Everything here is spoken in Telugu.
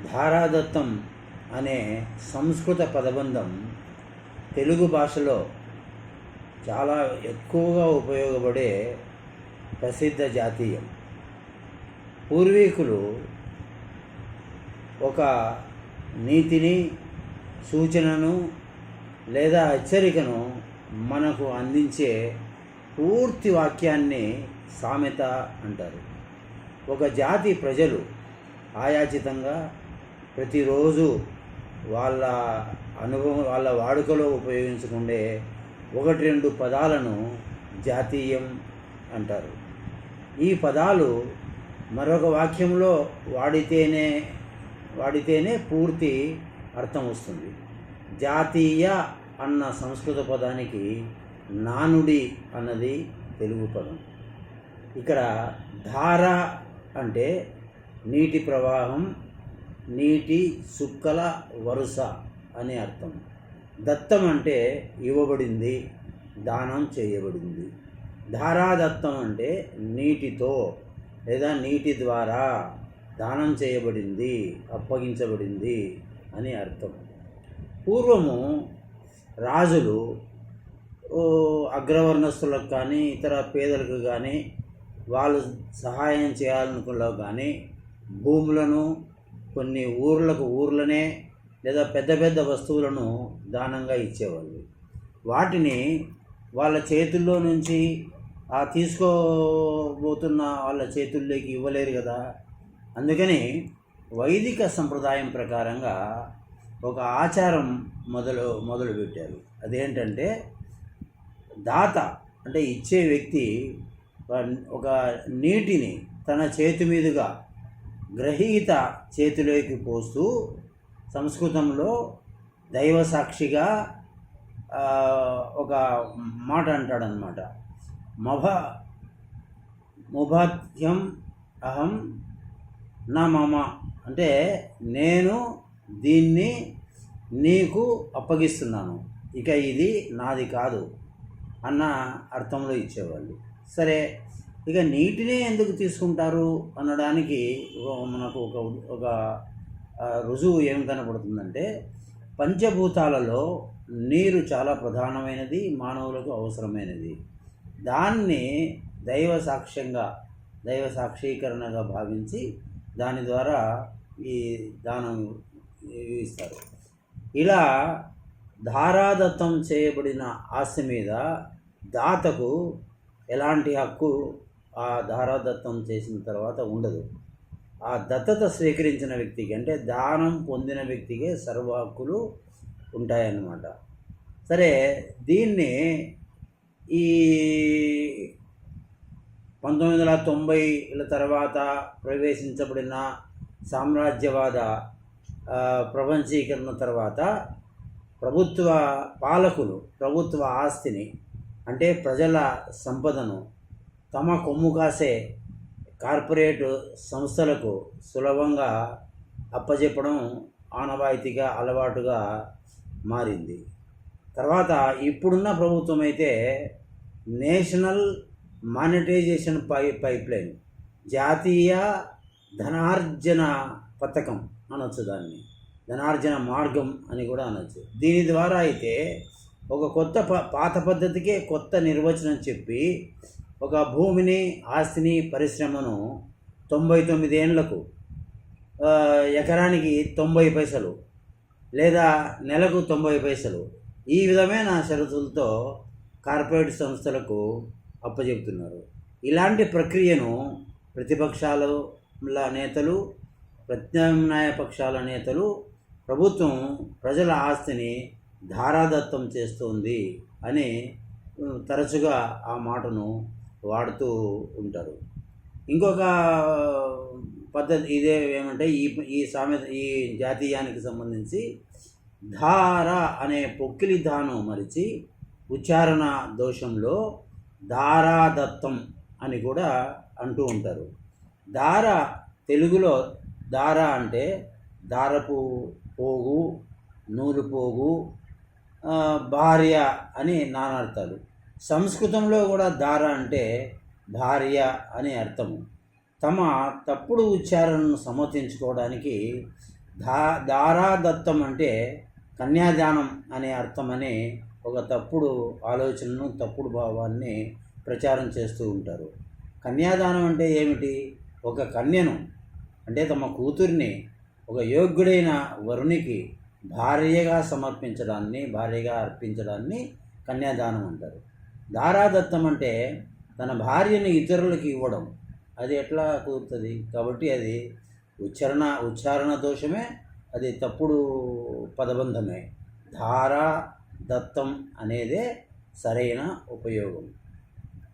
ధారాదత్తం అనే సంస్కృత పదబంధం తెలుగు భాషలో చాలా ఎక్కువగా ఉపయోగపడే ప్రసిద్ధ జాతీయం. పూర్వీకులు ఒక నీతిని, సూచనను లేదా హెచ్చరికను మనకు అందించే పూర్తి వాక్యాన్ని సామెత అంటారు. ఒక జాతి ప్రజలు ఆయాచితంగా ప్రతిరోజు వాళ్ళ అనుభవం, వాళ్ళ వాడుకలో ఉపయోగించుకునే 1-2 పదాలను జాతీయం అంటారు. ఈ పదాలు మరొక వాక్యంలో వాడితేనే పూర్తి అర్థం వస్తుంది. జాతీయ అన్న సంస్కృత పదానికి నానుడి అన్నది తెలుగు పదం. ఇక్కడ ధార అంటే నీటి ప్రవాహం, నీటి సుక్కల వరుస అని అర్థం. దత్తం అంటే ఇవ్వబడింది, దానం చేయబడింది. ధారాదత్తం అంటే నీటితో లేదా నీటి ద్వారా దానం చేయబడింది, అప్పగించబడింది అని అర్థం. పూర్వము రాజులు అగ్రవర్ణస్తులకు కానీ ఇతర పేదలకు కానీ వాళ్ళు సహాయం చేయాలనుకున్నా కానీ భూములను, కొన్ని ఊర్లనే లేదా పెద్ద పెద్ద వస్తువులను దానంగా ఇచ్చేవాళ్ళు. వాటిని వాళ్ళ చేతుల్లో నుంచి తీసుకోబోతున్న వాళ్ళ చేతుల్లోకి ఇవ్వలేరు కదా. అందుకని వైదిక సంప్రదాయం ప్రకారంగా ఒక ఆచారం మొదలుపెట్టారు. అదేంటంటే దాత అంటే ఇచ్చే వ్యక్తి ఒక నీటిని తన చేతి మీదుగా గ్రహీత చేతిలోకి పోస్తూ సంస్కృతంలో దైవ సాక్షిగా ఒక మాట అంటాడనమాట. ముభాత్యం అహం నా మమ అంటే నేను దీన్ని నీకు అప్పగిస్తున్నాను, ఇక ఇది నాది కాదు అన్న అర్థంలో ఇచ్చేవాళ్ళు. సరే, ఇక నీటినే ఎందుకు తీసుకుంటారు అనడానికి మనకు ఒక రుజువు ఏం కనపడుతుందంటే, పంచభూతాలలో నీరు చాలా ప్రధానమైనది, మానవులకు అవసరమైనది. దాన్ని దైవ సాక్షీకరణగా భావించి దాని ద్వారా ఈ దానం ఇస్తారు. ఇలా ధారాదత్తం చేయబడిన ఆస్తి మీద దాతకు ఎలాంటి హక్కు ఆ ధారాదత్తం చేసిన తర్వాత ఉండదు. ఆ దత్తత స్వీకరించిన వ్యక్తికి అంటే దానం పొందిన వ్యక్తికే సర్వ హక్కులు ఉంటాయన్నమాట. సరే, దీన్ని ఈ 1990ల తర్వాత ప్రవేశించబడిన సామ్రాజ్యవాద ప్రపంచీకరణ తర్వాత ప్రభుత్వ పాలకులు ప్రభుత్వ ఆస్తిని అంటే ప్రజల సంపదను తమ కొమ్ము కాసే కార్పొరేట్ సంస్థలకు సులభంగా అప్పచెప్పడం ఆనవాయితీగా, అలవాటుగా మారింది. తర్వాత ఇప్పుడున్న ప్రభుత్వం అయితే నేషనల్ మానిటైజేషన్ పైప్లైన్, జాతీయ ధనార్జన పథకం అనొచ్చు, దాన్ని ధనార్జన మార్గం అని కూడా అనొచ్చు. దీని ద్వారా అయితే ఒక పాత పద్ధతికే కొత్త నిర్వచనం చెప్పి ఒక భూమిని, ఆస్తిని, పరిశ్రమను 99 ఏళ్లకు ఎకరానికి 90 పైసలు లేదా నెలకు 90 పైసలు ఈ విధమైన షరతులతో కార్పొరేట్ సంస్థలకు అప్పచెబుతున్నారు. ఇలాంటి ప్రక్రియను ప్రతిపక్షాల నేతలు, ప్రత్యామ్నాయ పక్షాల నేతలు ప్రభుత్వం ప్రజల ఆస్తిని ధారాదత్తం చేస్తుంది అని తరచుగా ఆ మాటను వాడుతూ ఉంటారు. ఇంకొక పద్ధతి ఇదే ఏమంటే ఈ జాతీయానికి సంబంధించి ధార అనే పొక్కిలి ధాను మరిచి ఉచ్చారణ దోషంలో ధారాదత్తం అని కూడా అంటూ ఉంటారు. దార తెలుగులో దార అంటే దారపు పోగు, నూలు పోగు, భార్య అని నానార్థాలు. సంస్కృతంలో కూడా దార అంటే భార్య అని అర్థము. తమ తప్పుడు ఉచ్చారణను సమర్థించుకోవడానికి దారాదత్తం అంటే కన్యాదానం అనే అర్థమని ఒక తప్పుడు ఆలోచనను, తప్పుడు భావాన్ని ప్రచారం చేస్తూ ఉంటారు. కన్యాదానం అంటే ఏమిటి? ఒక కన్యను అంటే తమ కూతుర్ని ఒక యోగ్యుడైన వరునికి భార్యగా సమర్పించడాన్ని, భార్యగా అర్పించడాన్ని కన్యాదానం అంటారు. దారాదత్తం అంటే తన భార్యని ఇతరులకు ఇవ్వడం. అది ఎట్లా కుదురుతుంది? కాబట్టి అది ఉచ్చారణ దోషమే, అది తప్పుడు పదబంధమే. ధారా దత్తం అనేదే సరైన ఉపయోగం.